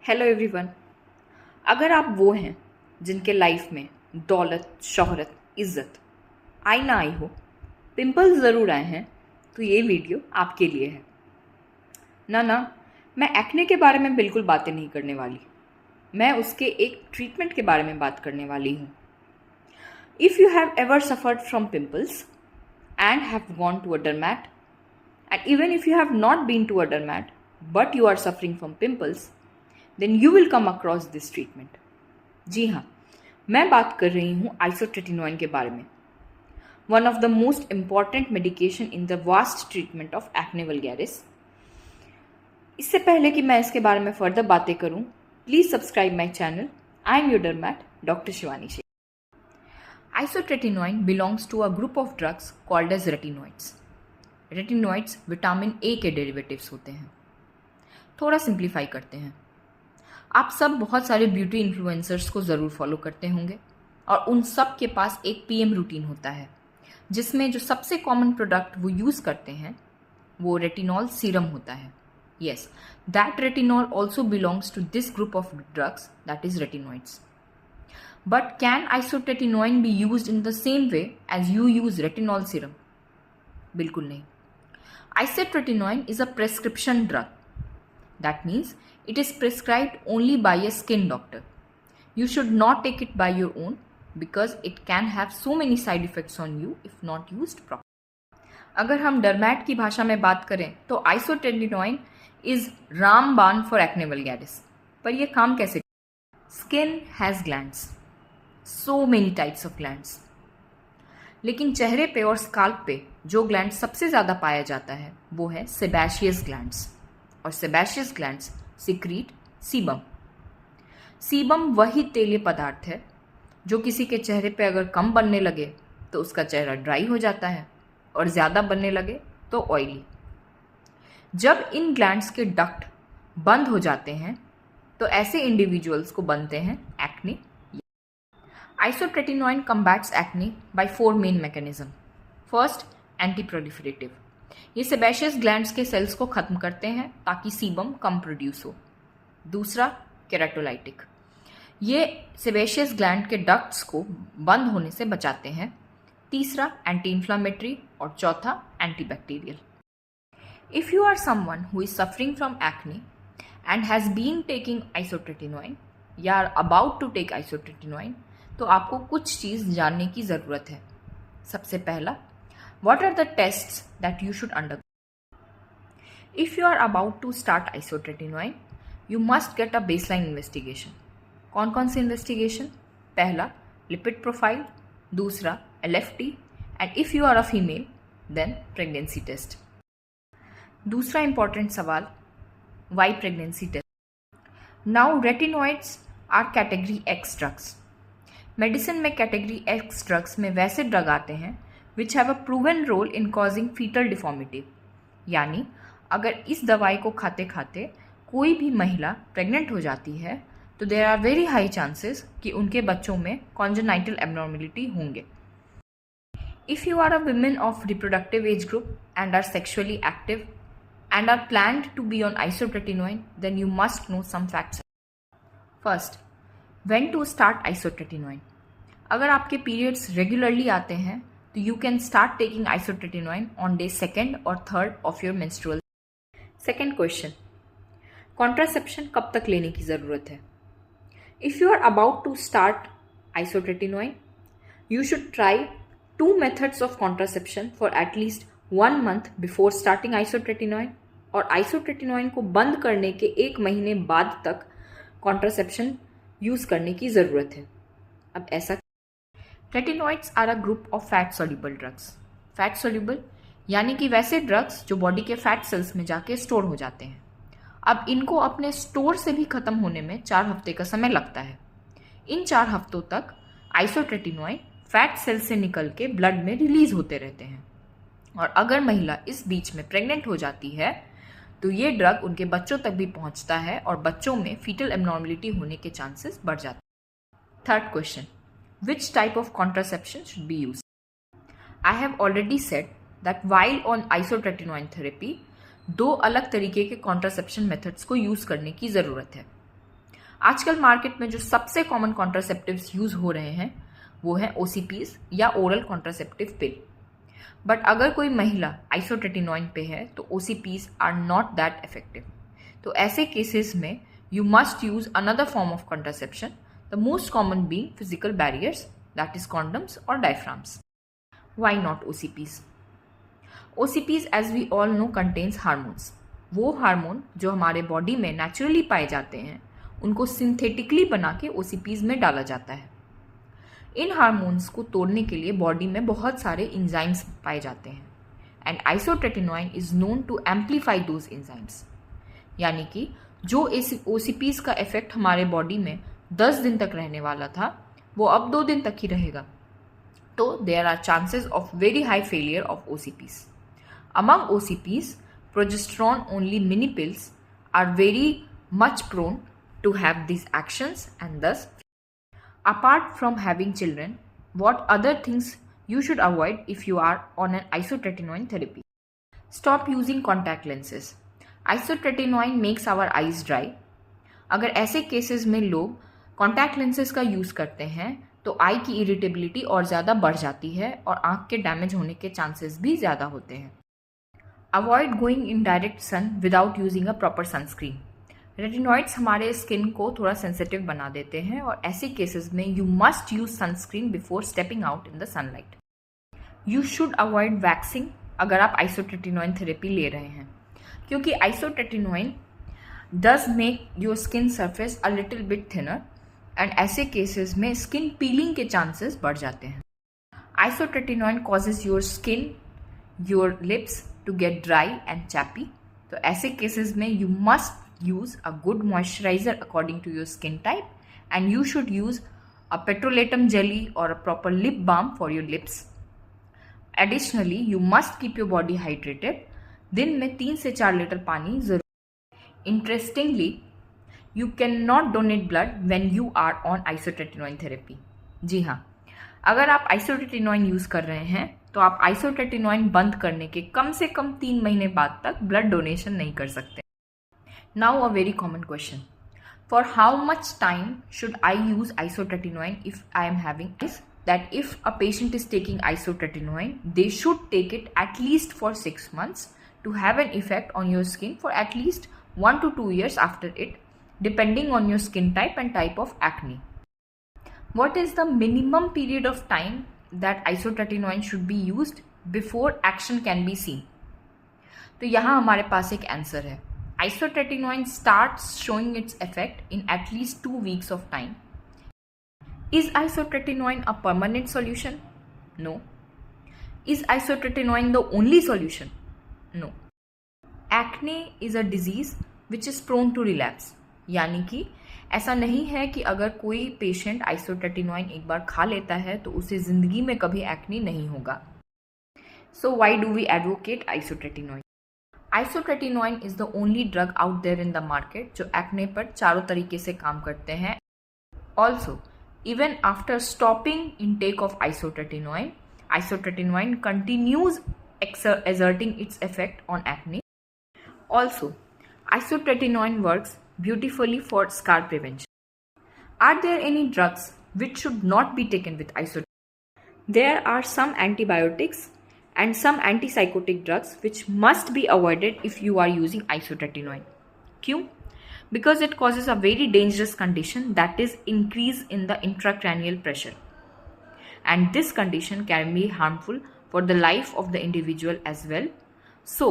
Hello everyone. अगर आप वो हैं जिनके लाइफ में दौलत, शोहरत, इज्जत आई ना आई हो, पिंपल्स ज़रूर आए हैं, तो ये वीडियो आपके लिए है। ना, मैं एक्ने के बारे में बिल्कुल बातें नहीं करने वाली। मैं उसके एक ट्रीटमेंट के बारे में बात करने वाली हूँ। If you have ever suffered from pimples and have gone to a dermat, and even if you have not been to a dermat but you are suffering from pimples, then you will come across this treatment. जी हाँ, मैं बात कर रही हूँ isotretinoin के बारे में, one of the most important medication in the vast treatment of acne vulgaris. इससे पहले कि मैं इसके बारे में फर्दर बातें करूँ, please subscribe my channel. I am your dermat, doctor Shivani Shaikh. Isotretinoin belongs to a group of drugs called as retinoids. Retinoids vitamin A के डेरिवेटिव्स होते हैं। थोड़ा सिंप्लीफाई करते हैं। आप सब बहुत सारे ब्यूटी इन्फ्लुएंसर्स को ज़रूर फॉलो करते होंगे और उन सब के पास एक पीएम रूटीन होता है जिसमें जो सबसे कॉमन प्रोडक्ट वो यूज़ करते हैं वो रेटिनॉल सीरम होता है। Yes, that retinol also belongs to this group of drugs, that is retinoids. But can isotretinoin be used in the same way as you use retinol serum? बिल्कुल नहीं. Isotretinoin is a prescription drug. That means it is prescribed only by a skin doctor. You should not take it by your own because it can have so many side effects on you if not used properly. अगर हम डर्मैट की भाषा में बात करें तो isotretinoin is रामबाण for acne vulgaris. पर यह काम कैसे? Skin has glands. So many types of glands. लेकिन चेहरे पे और स्काल्प पे जो ग्लैंड सबसे ज़्यादा पाया जाता है वो है सेबेशियस ग्लैंड्स, और sebaceous glands secrete sebum. Sebum वही तेलीय पदार्थ है जो किसी के चेहरे पे अगर कम बनने लगे तो उसका चेहरा ड्राई हो जाता है और ज़्यादा बनने लगे तो ऑयली. जब इन ग्लैंड्स के डक्ट बंद हो जाते हैं तो ऐसे इंडिविजुअल्स को बनते हैं acne. Isotretinoin combats acne by 4 main mechanism. First, anti-proliferative. ये सेबेशियस ग्लैंड्स के सेल्स को खत्म करते हैं ताकि सीबम कम प्रोड्यूस हो. दूसरा, केराटोलाइटिक. ये सेबेशियस ग्लैंड के डक्ट्स को बंद होने से बचाते हैं. तीसरा, एंटी इन्फ्लामेटरी, और चौथा, antibacterial. If you are someone who is suffering from acne and has been taking isotretinoin या are about to take isotretinoin, तो आपको कुछ चीज़ जानने की ज़रूरत है. सबसे पहला, what are the tests that you should undergo. If you are about to start isotretinoin, you must get a baseline investigation. कौन कौन सी इन्वेस्टिगेशन? पहला, लिपिड प्रोफाइल. दूसरा, LFT. And if you are a female then pregnancy test. दूसरा important सवाल, why pregnancy test. Now retinoids are category X drugs. Medicine में category X drugs में वैसे ड्रग आते हैं which have a proven role in causing fetal deformity. यानी अगर इस दवाई को खाते खाते कोई भी महिला प्रेग्नेंट हो जाती है तो there are very high chances कि उनके बच्चों में कॉन्जेनाइटल एबनॉर्मेलिटी होंगे. If you are a women of reproductive age group and are sexually active and are planned to be on isotretinoin, then you must know some facts. First, when to start isotretinoin. अगर आपके periods regularly आते हैं तो you can start taking isotretinoin on day 2nd और 3rd of your menstrual. Second question, contraception कब तक लेने की ज़रूरत है. If you are about to start isotretinoin, you should try 2 methods of contraception for at least 1 month before starting isotretinoin, और isotretinoin को बंद करने के 1 महीने बाद तक कॉन्ट्रासेप्शन यूज़ करने की ज़रूरत है. अब ऐसा, retinoids are a group of fat soluble drugs. Fat soluble यानी कि वैसे ड्रग्स जो बॉडी के फैट सेल्स में जाके स्टोर हो जाते हैं. अब इनको अपने स्टोर से भी ख़त्म होने में 4 हफ्ते का समय लगता है. इन 4 हफ्तों तक आइसोट्रेटिनोइन फैट सेल से निकल के ब्लड में रिलीज होते रहते हैं, और अगर महिला इस बीच में प्रेग्नेंट हो जाती है तो ये ड्रग उनके बच्चों तक भी पहुंचता है और बच्चों में फीटल एबनॉर्मेलिटी होने के चांसेस बढ़ जाते हैं. Third question, which type of contraception should be used. I have already said that while on isotretinoin therapy, 2 अलग तरीके के कॉन्ट्रासेप्शन मेथड्स को यूज करने की ज़रूरत है. आजकल मार्केट में जो सबसे कॉमन कॉन्ट्रासेप्टिव्स यूज हो रहे हैं वो है ओसीपीज या ओरल कॉन्ट्रासेप्टिव पिल। बट अगर कोई महिला आइसोट्रेटिनोइन पे है तो OCPs are not that effective. तो ऐसे केसेस में you must use another form of contraception, the most common being physical barriers, that is condoms और diaphragms. Why not OCPs? OCPs as we all know contains hormones. वो hormone जो हमारे body में naturally पाए जाते हैं उनको सिंथेटिकली बना के ओसीपीज में डाला जाता है। इन हार्मोन्स को तोड़ने के लिए बॉडी में बहुत सारे इंजाइम्स पाए जाते हैं and isotretinoin is known to amplify those enzymes. यानी कि जो ओसीपीज का इफेक्ट हमारे बॉडी में 10 दिन तक रहने वाला था वो अब 2 दिन तक ही रहेगा। तो there are chances of very high failure of OCPs. Among OCPs, progesterone-only mini pills are very much prone to have these actions and thus, apart from having children, what other things you should avoid if you are on an isotretinoin therapy? Stop using contact lenses. Isotretinoin makes our eyes dry. अगर ऐसे cases में लोग contact lenses का use करते हैं तो आई की irritability और ज़्यादा बढ़ जाती है और आँख के डैमेज होने के चांसेस भी ज़्यादा होते हैं। Avoid going in direct sun without using a proper sunscreen. Retinoids हमारे स्किन को थोड़ा सेंसिटिव बना देते हैं और ऐसे केसेस में you must use sunscreen before stepping out in the sunlight. You should avoid waxing अगर आप आइसोट्रेटिनोइन थेरेपी ले रहे हैं, क्योंकि isotretinoin does make your skin surface a little bit thinner and ऐसे केसेस में स्किन पीलिंग के चांसेस बढ़ जाते हैं। Isotretinoin causes your skin, your lips to get dry and chappy. तो ऐसे केसेस में you must use a good moisturizer according to your skin type and you should use a petrolatum jelly or a proper lip balm for your lips. Additionally, you must keep your body hydrated. दिन में 3 से 4 litre पानी जरूर। Interestingly, you cannot donate blood when you are on isotretinoin therapy. जी हाँ, अगर आप isotretinoin use कर रहे हैं तो आप आइसोट्रेटिनोइन बंद करने के कम से कम 3 महीने बाद तक ब्लड डोनेशन नहीं कर सकते। Now a very common question, for how much time should I use isotretinoin if I am having this, that if a patient is taking isotretinoin they should take it at least for 6 months to have an effect on your skin for at least 1 to 2 years after it, depending on your skin type and type of acne. What is the minimum period of time that isotretinoin should be used before action can be seen? तो यहाँ हमारे पास एक answer है। Isotretinoin starts showing its effect in at least 2 weeks of time. Is isotretinoin a permanent solution? No. Is isotretinoin the only solution? No. Acne is a disease which is prone to relapse. यानी कि ऐसा नहीं है कि अगर कोई patient isotretinoin एक बार खा लेता है तो उसे जिंदगी में कभी एक्ने नहीं होगा। So why do we advocate isotretinoin? Isotretinoin is the only drug out there in the market जो एक्ने पर चारों तरीके से काम करते हैं। Also even after stopping intake of isotretinoin, isotretinoin continues exerting its effect on acne. Also, isotretinoin works beautifully for scar prevention. Are there any drugs which should not be taken with isotretinoin? There are some antibiotics and some antipsychotic drugs which must be avoided if you are using isotretinoin. क्यों? Because it causes a very dangerous condition, that is increase in the intracranial pressure. And this condition can be harmful for the life of the individual as well. So,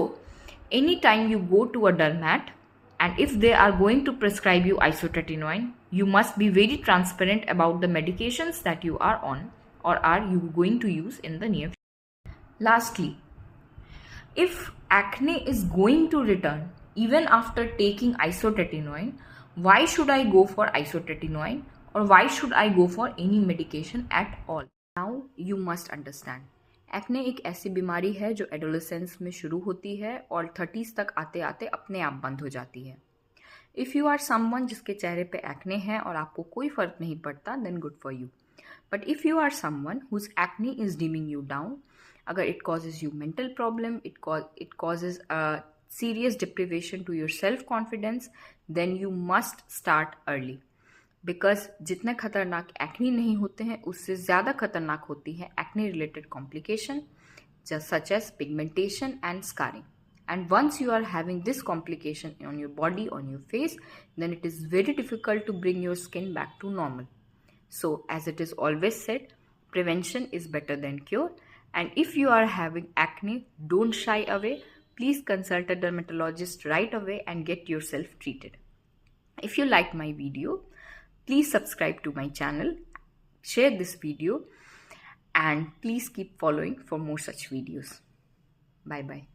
anytime you go to a dermat, and if they are going to prescribe you isotretinoin, you must be very transparent about the medications that you are on or are you going to use in the near future. Lastly, if acne is going to return even after taking isotretinoin, why should I go for isotretinoin or why should I go for any medication at all? Now you must understand. Acne एक ऐसी बीमारी है जो adolescence में शुरू होती है और 30s तक आते आते अपने आप बंद हो जाती है। इफ़ यू आर समवन जिसके चेहरे पे एक्ने है और आपको कोई फ़र्क नहीं पड़ता, then good for you. But if you are someone whose acne is deeming you down, अगर it causes you mental problem, it causes a serious deprivation to your self confidence, then you must start early. Because जितने खतरनाक acne नहीं होते हैं उससे ज़्यादा खतरनाक होती है acne related complication such as pigmentation and scarring. And once you are having this complication on your body, on your face, then it is very difficult to bring your skin back to normal. So as it is always said, prevention is better than cure. And if you are having acne, don't shy away. Please consult a dermatologist right away and get yourself treated. If you like my video, please subscribe to my channel, share this video, and please keep following for more such videos. Bye bye.